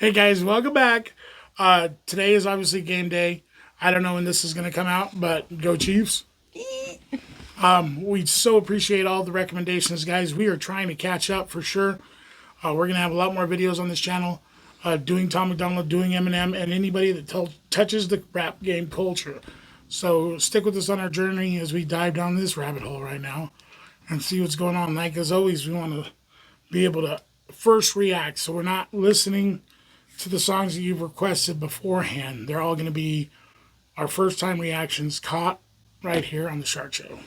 Hey guys, welcome back. Today is obviously game day. I don't know when this is going to come out, but go Chiefs. We so appreciate all the recommendations, guys. We are trying to catch up for sure. We're going to have a lot more videos on this channel doing Tom McDonald, doing Eminem, and anybody that touches the rap game culture. So stick with us on our journey as we dive down this rabbit hole right now and see what's going on. Like as always, we want to be able to first react, so we're not listening to the songs that you've requested beforehand. They're all going to be our first time reactions caught right here on The Shark Show.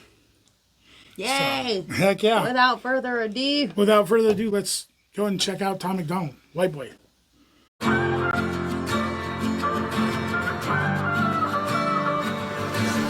Yay! So, heck yeah. Without further ado, Let's go and check out Tom McDonald, Whiteboy.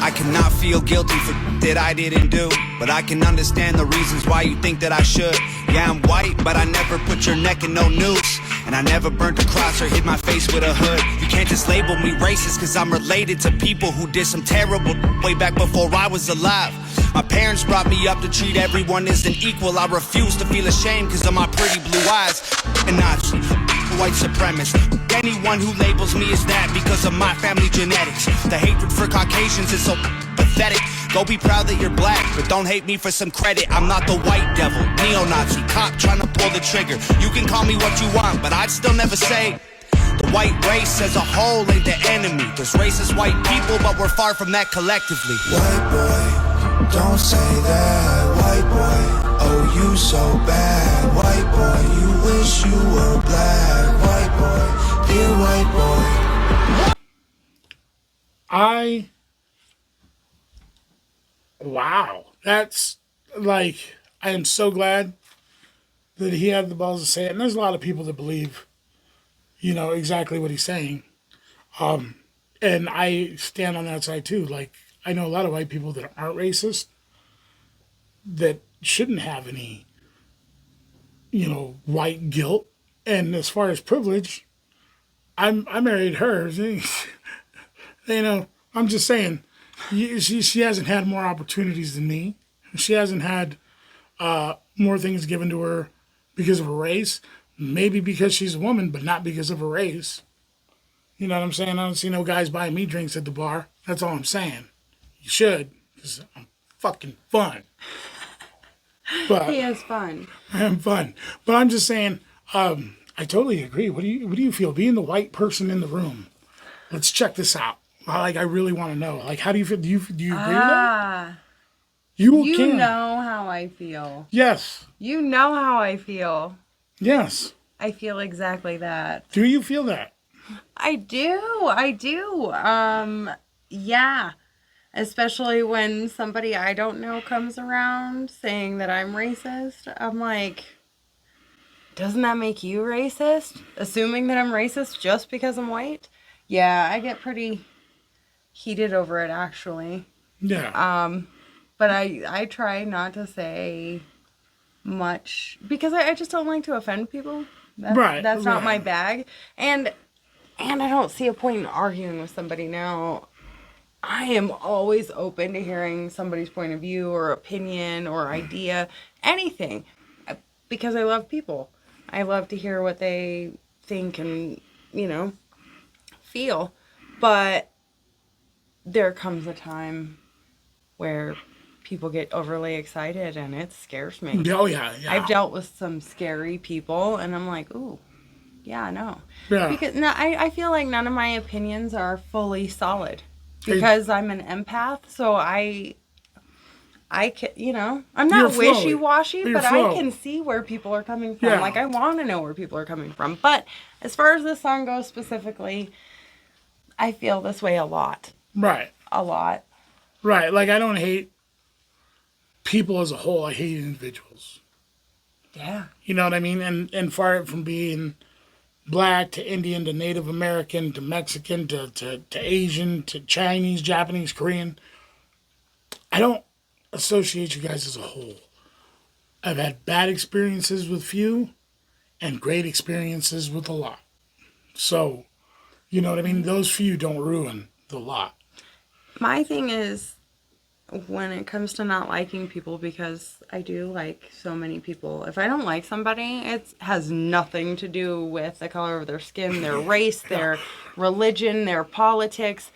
I cannot feel guilty for that I didn't do, but I can understand the reasons why you think that I should. Yeah, I'm white, but I never put your neck in no noose, and I never burnt a cross or hid my face with a hood. You can't just label me racist, cause I'm related to people who did some terrible way back before I was alive. My parents brought me up to treat everyone as an equal. I refuse to feel ashamed cause of my pretty blue eyes. And Nazi, white supremacist. Anyone who labels me as that because of my family genetics. The hatred for Caucasians is so pathetic. Go be proud that you're black, but don't hate me for some credit. I'm not the white devil, neo-Nazi, cop trying to pull the trigger. You can call me what you want, but I'd still never say the white race as a whole ain't the enemy. There's racist white people, but we're far from that collectively. White boy, don't say that. White boy, oh you so bad. White boy, you wish you were black. White boy, dear white boy. Wow. That's like, I am so glad that he had the balls to say it. And there's a lot of people that believe, exactly what he's saying. And I stand on that side too. Like, I know a lot of white people that aren't racist that shouldn't have any, white guilt. And as far as privilege, I married her. I'm just saying, she hasn't had more opportunities than me. She hasn't had more things given to her because of her race. Maybe because she's a woman, but not because of her race. You know what I'm saying? I don't see no guys buying me drinks at the bar. That's all I'm saying. You should, because I'm fucking fun. But he is fun. I am fun. But I'm just saying, I totally agree. What do you feel? Being the white person in the room. Let's check this out. Like, I really want to know. Like, how do you feel? Do you agree with that? You know how I feel. Yes. You know how I feel. Yes. I feel exactly that. Do you feel that? I do. Yeah. Especially when somebody I don't know comes around saying that I'm racist. I'm like, doesn't that make you racist? Assuming that I'm racist just because I'm white? Yeah, I get pretty heated over it, actually. Yeah. But I try not to say much because I just don't like to offend people. That's not my bag. And I don't see a point in arguing with somebody now. I am always open to hearing somebody's point of view or opinion or idea, anything, because I love people. I love to hear what they think and, feel. But there comes a time where people get overly excited and it scares me. Oh, yeah. I've dealt with some scary people and I'm like, ooh, yeah, no. Yeah. Because I feel like none of my opinions are fully solid because I'm an empath. So I can, I'm not wishy-washy, but I can see where people are coming from. Yeah. Like, I want to know where people are coming from. But as far as this song goes specifically, I feel this way a lot. Right. A lot. Right. Like, I don't hate people as a whole. I hate individuals. Yeah. You know what I mean? And far from being black to Indian to Native American to Mexican to Asian to Chinese, Japanese, Korean, I don't associate you guys as a whole. I've had bad experiences with few and great experiences with a lot. So, you know what I mean? Those few don't ruin the lot. My thing is, when it comes to not liking people, because I do like so many people, if I don't like somebody, it has nothing to do with the color of their skin, their race, their religion, their politics,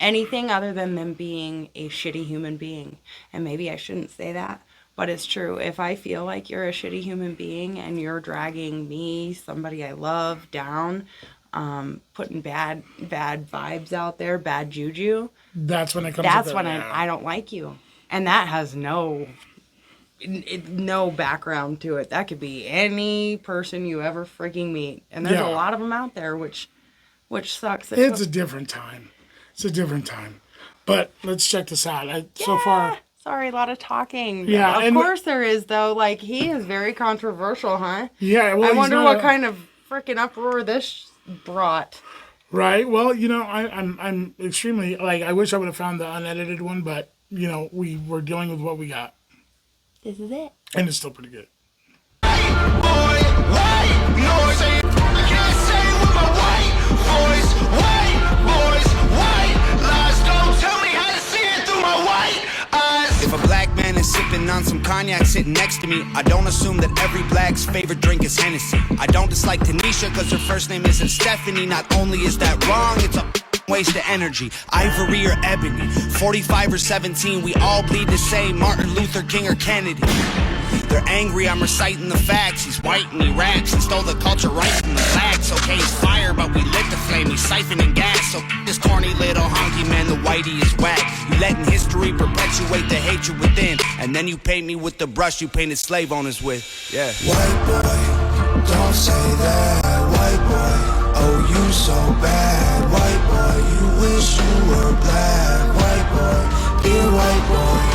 anything other than them being a shitty human being. And maybe I shouldn't say that, but it's true. If I feel like you're a shitty human being and you're dragging me, somebody I love, down, putting bad vibes out there, bad juju, that's when it comes. That's when I don't like you, and that has no background to it. That could be any person you ever freaking meet, and there's a lot of them out there, which sucks. It's a different time. It's a different time. But let's check this out. So far. Sorry, a lot of talking. Yeah, of course there is though. Like, he is very controversial, huh? Yeah. Well, I wonder what kind of freaking uproar this brought. Right. Well, I'm extremely, like, I wish I would have found the unedited one, but, we were dealing with what we got. This is it. And it's still pretty good. If a black man is sipping on some cognac sitting next to me, I don't assume that every black's favorite drink is Hennessy. I don't dislike Tanisha because her first name isn't Stephanie. Not only is that wrong, it's a waste of energy. Ivory or ebony, 45 or 17, we all bleed the same. Martin Luther King or Kennedy. They're angry, I'm reciting the facts. He's white and he raps and stole the culture right from the blacks. Okay, he's fire, but we lit the flame. He's siphoning gas. So this corny little honky man, the whitey is whack. You letting history perpetuate the hatred within, and then you paint me with the brush you painted slave owners with. Yeah. White boy, don't say that. White boy, oh you so bad. White boy, you wish you were black. White boy, dear white boy.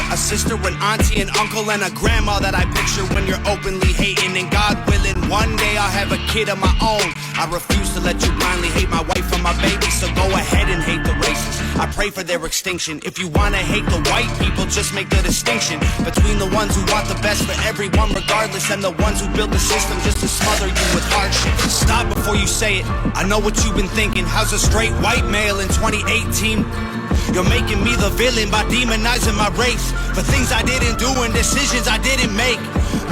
A sister, an auntie, an uncle, and a grandma that I picture when you're openly hating. And God willing, one day I'll have a kid of my own. I refuse to let you blindly hate my wife and my baby, so go ahead and hate the races. I pray for their extinction. If you wanna hate the white people, just make the distinction between the ones who want the best for everyone regardless, and the ones who build the system just to smother you with hardship. Stop before you say it. I know what you've been thinking. How's a straight white male in 2018? You're making me the villain by demonizing my race for things I didn't do and decisions I didn't make.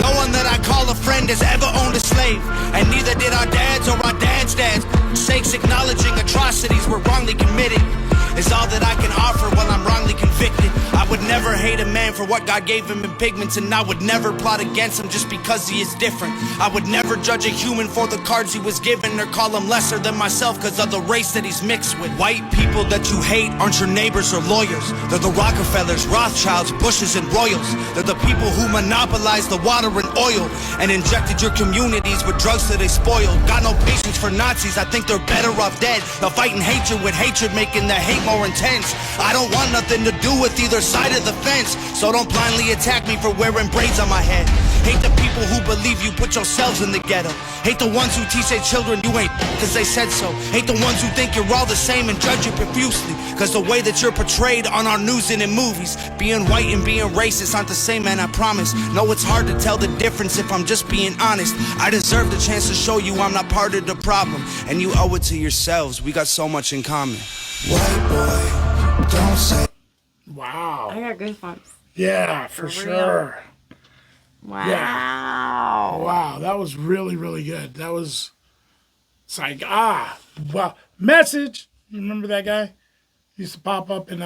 No one that I call a friend has ever owned a slave, and neither did our dads or our dads' dads. Sakes, acknowledging atrocities were wrongly committed is all that I can offer when I'm wrongly convicted. I would never hate a man for what God gave him in pigments, and I would never plot against him just because he is different. I would never judge a human for the cards he was given, or call him lesser than myself because of the race that he's mixed with. White people that you hate aren't your neighbors or lawyers. They're the Rockefellers, Rothschilds, Bushes, and Royals. They're the people who monopolized the water and oil and injected your communities with drugs that they spoiled. Got no patience for Nazis, I think they're better off dead. They're fighting hatred with hatred, making the hate more intense. I don't want nothing to do with either side of the fence, so don't blindly attack me for wearing braids on my head. Hate the people who believe you put yourselves in the ghetto. Hate the ones who teach their children you ain't cause they said so. Hate the ones who think you're all the same and judge you profusely cause the way that you're portrayed on our news and in movies. Being white and being racist aren't the same, man, I promise. No, it's hard to tell the difference if I'm just being honest. I deserve the chance to show you I'm not part of the problem, and you owe it to yourselves. We got so much in common. White boy, don't say. Wow. I got goosebumps. Yeah, for sure. Wow. Yeah. Wow, that was really, really good. That was, it's like, wow. Message. You remember that guy? He used to pop up in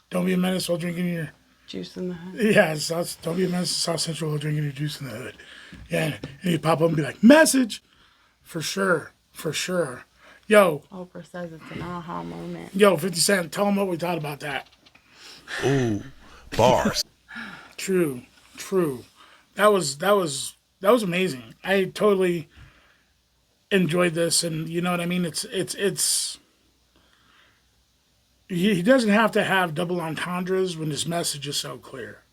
Don't Be a Menace while drinking your... Juice in the hood. Yeah, Don't Be a Menace, South Central while drinking your juice in the hood. Yeah, and he'd pop up and be like, message. For sure. For sure. Yo. Oprah says it's an aha moment. Yo, 50 Cent, tell him what we thought about that. Ooh, bars. True. That was amazing. I totally enjoyed this, and you know what I mean? It's he doesn't have to have double entendres when his message is so clear.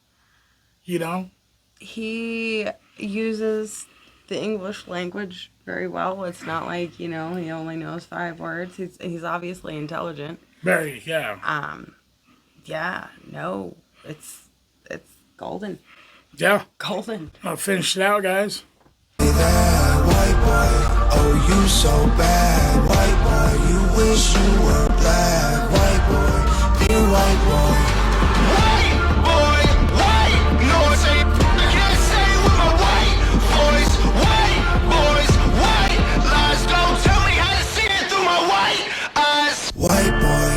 You know? He uses the English language very well. It's not like, he only knows 5 words. He's obviously intelligent. Very, yeah. Yeah, no, it's golden. Yeah. Golden. I'll finish it out, guys. That white boy, oh you so bad. White boy, you wish you were black. White boy, dear white boy. White boy, white noise. I can't say with my white voice. White boys, white lies. Don't tell me how to see it through my white eyes. White boy,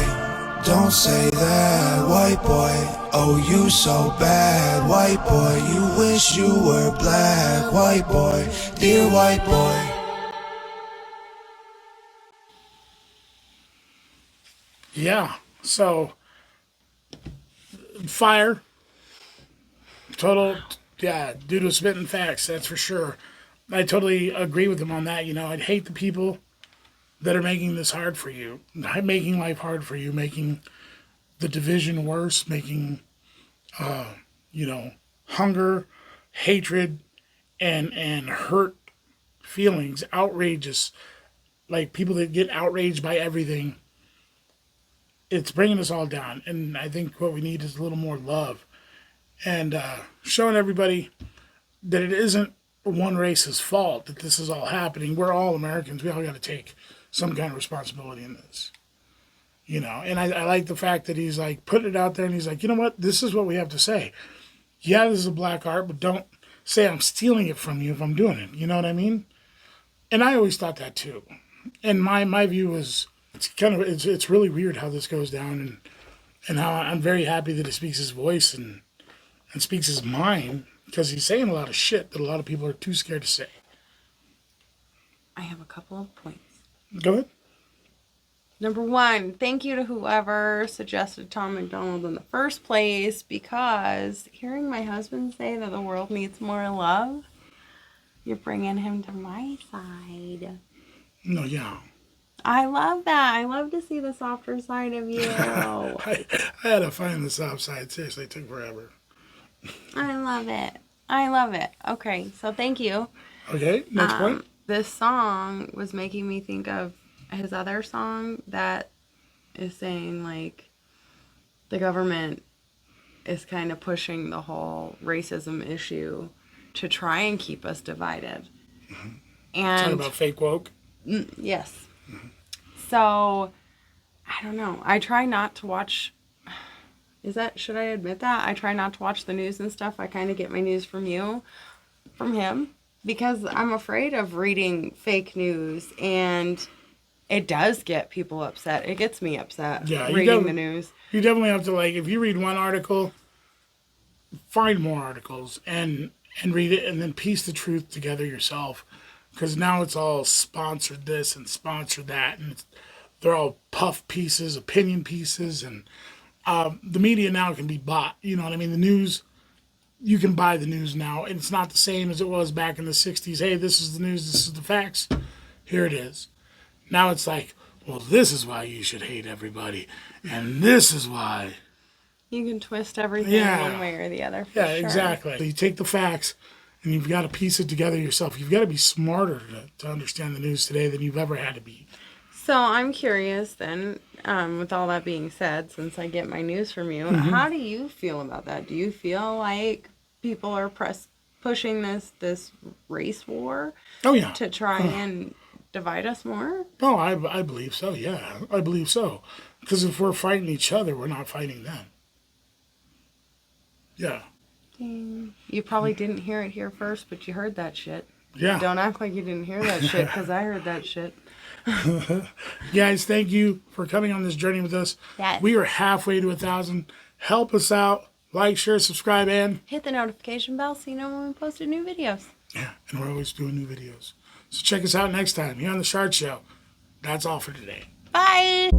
don't say that. White boy, oh you so bad. White boy, you wish you were black. White boy, dear white boy. Yeah. So, fire. Total, yeah, dude was spitting facts, that's for sure. I totally agree with him on that. You know, I'd hate the people that are making this hard for you, making life hard for you, making the division worse, making, hunger, hatred, and hurt feelings, outrageous, like people that get outraged by everything. It's bringing us all down, and I think what we need is a little more love, and showing everybody that it isn't one race's fault that this is all happening. We're all Americans. We all got to take some kind of responsibility in this, And I like the fact that he's like putting it out there, and he's like, you know what? This is what we have to say. Yeah, this is a black art, but don't say I'm stealing it from you if I'm doing it. You know what I mean? And I always thought that too. And my view is, it's really weird how this goes down, and how I'm very happy that he speaks his voice and speaks his mind, because he's saying a lot of shit that a lot of people are too scared to say. I have a couple of points. Go ahead. Number one, thank you to whoever suggested Tom Macdonald in the first place, because hearing my husband say that the world needs more love, you're bringing him to my side. No, yeah. I love that. I love to see the softer side of you. I had to find the soft side. Seriously, it took forever. I love it. I love it. Okay, so thank you. Okay, next point. This song was making me think of his other song that is saying, like, the government is kind of pushing the whole racism issue to try and keep us divided. Mm-hmm. And talking about fake woke. Yes. Mm-hmm. So, I don't know. I try not to watch... should I admit that? I try not to watch the news and stuff. I kind of get my news from him, because I'm afraid of reading fake news, and it does get people upset. It gets me upset reading the news. You definitely have to, like, if you read one article, find more articles and read it, and then piece the truth together yourself, because now it's all sponsored this and sponsored that, and they're all puff pieces, opinion pieces, and the media now can be bought. You know what I mean? The news, you can buy the news now, and it's not the same as it was back in the 60s. Hey, this is the news, this is the facts, here it is. Now it's like, well, this is why you should hate everybody, and this is why. You can twist everything one way or the other. For sure. Exactly. So you take the facts, and you've got to piece it together yourself. You've got to be smarter to understand the news today than you've ever had to be. So I'm curious then, with all that being said, since I get my news from you, how do you feel about that? Do you feel like people are pushing this race war to try and divide us more? Oh, I believe so, yeah. I believe so. Because if we're fighting each other, we're not fighting them. Yeah. Dang. You probably didn't hear it here first, but you heard that shit. Yeah. Don't act like you didn't hear that shit, because I heard that shit. Guys, thank you for coming on this journey with us. Yes. We are halfway to 1,000. Help us out. Like, share, subscribe, and hit the notification bell so you know when we post new videos. Yeah, and we're always doing new videos. So check us out next time here on The Shartshow. That's all for today. Bye.